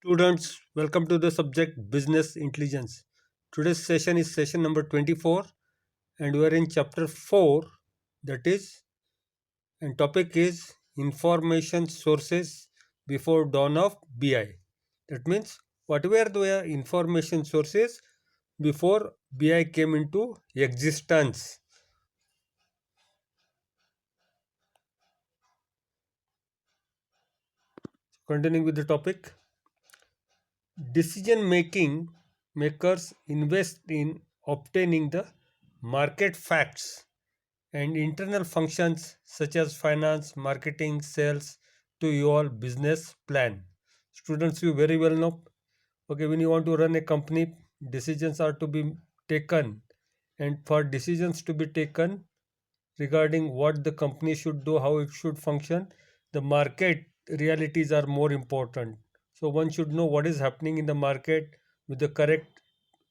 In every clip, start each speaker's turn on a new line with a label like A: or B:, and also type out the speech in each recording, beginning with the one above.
A: Students, welcome to the subject Business Intelligence. Today's session is session number 24 and we are in chapter 4, that is, and topic is information sources before dawn of BI. That means what were the information sources before BI came into existence. Continuing with the topic, decision making makers invest in obtaining the market facts and internal functions such as finance, marketing, sales to your business plan. Students, you very well know. Okay, when you want to run a company, decisions are to be taken, and for decisions to be taken regarding what the company should do, how it should function, the market realities are more important. So one should know what is happening in the market with the correct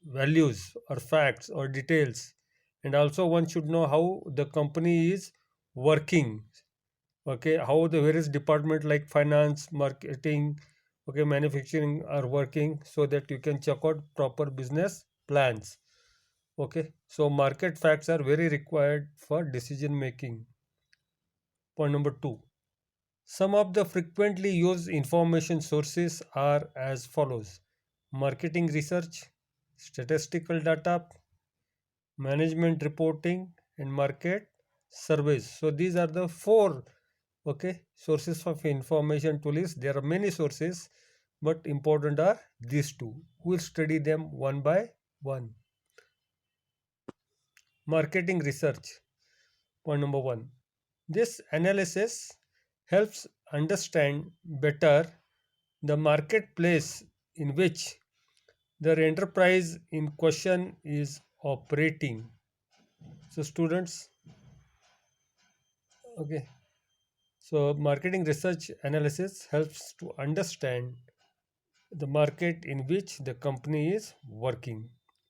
A: values or facts or details, and also one should know how the company is working. Okay, how the various department like finance, marketing, okay, manufacturing are working, so that you can check out proper business plans. Okay, so market facts are very required for decision making. Point number 2, some of the frequently used information sources are as follows: marketing research, statistical data, management reporting, and market surveys. So these are the four, okay, sources of information to list. There are many sources, but important are these two. We'll study them one by one. Marketing research. Point number 1, this analysis helps understand better the marketplace in which the enterprise in question is operating. So students, okay, so marketing research analysis helps to understand the market in which the company is working.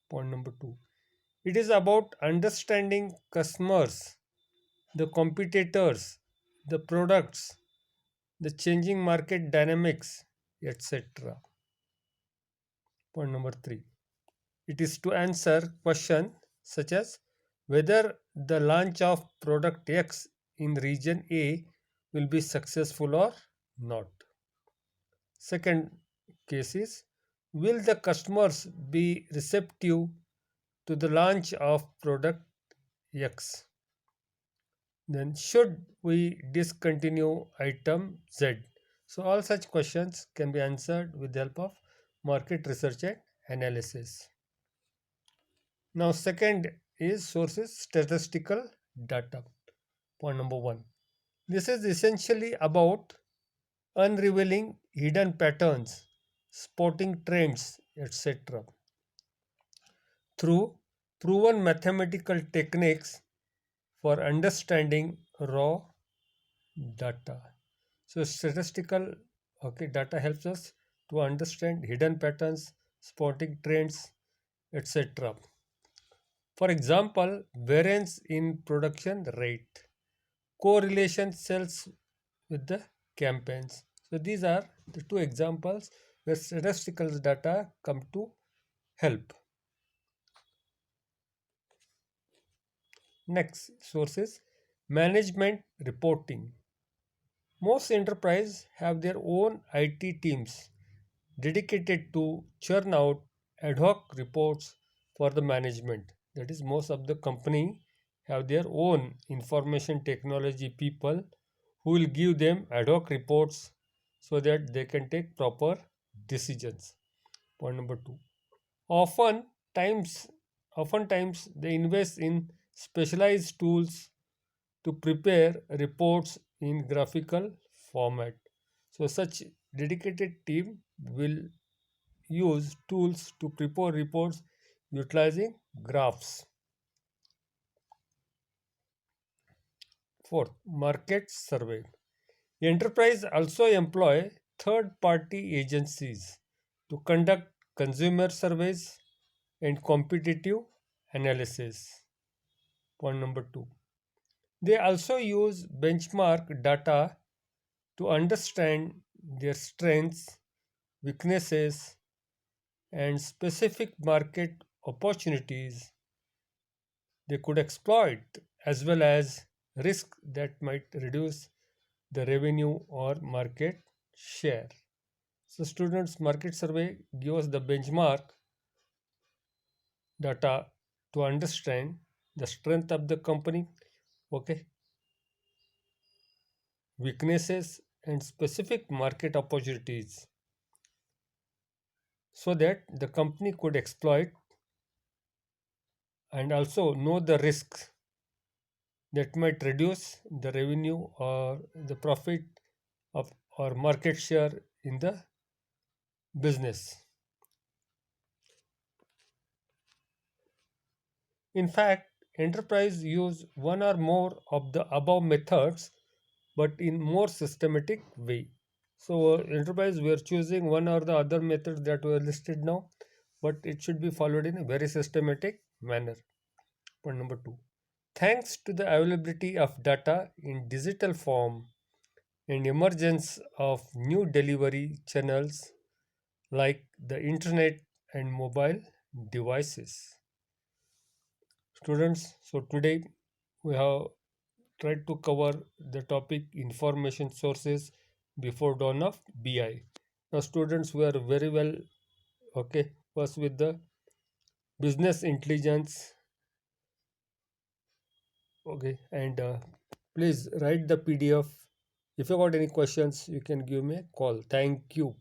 A: Point number 2, it is about understanding customers, the competitors, the products, the changing market dynamics, etc. Point number 3, it is to answer questions such as whether the launch of product X in region A will be successful or not. Second case is, will the customers be receptive to the launch of product X? Then should we discontinue item Z? So all such questions can be answered with the help of market research and analysis. Now second is sources statistical data. Point number 1. This is essentially about unrevealing hidden patterns, spotting trends, etc. through proven mathematical techniques for understanding raw data. So statistical, okay, data helps us to understand hidden patterns, spotting trends, etc. For example, variance in production rate, correlation cells with the campaigns. So these are the two examples where statistical data come to help. Next source is management reporting. Most enterprises have their own IT teams dedicated to churn out ad hoc reports for the management. That is, most of the company have their own information technology people who will give them ad hoc reports so that they can take proper decisions. Point number 2. Often times Oftentimes they invest in specialized tools to prepare reports in graphical format. So such dedicated team will use tools to prepare reports utilizing graphs. Fourth, market survey. Enterprise also employ third-party agencies to conduct consumer surveys and competitive analysis. Point number 2. They also use benchmark data to understand their strengths, weaknesses, and specific market opportunities they could exploit, as well as risk that might reduce the revenue or market share. So, students, market survey give us the benchmark data to understand the strength of the company, okay, weaknesses, and specific market opportunities so that the company could exploit and also know the risks that might reduce the revenue or the profit of or market share in the business. In fact, enterprise use one or more of the above methods but in more systematic way. So enterprise we are choosing one or the other methods that were listed now, but it should be followed in a very systematic manner. Point number two. Thanks to the availability of data in digital form and emergence of new delivery channels like the internet and mobile devices. Students, so today we have tried to cover the topic information sources before dawn of BI. Now students were very well okay first with the business intelligence, okay, and please write the PDF. If you got any questions you can give me a call. Thank you.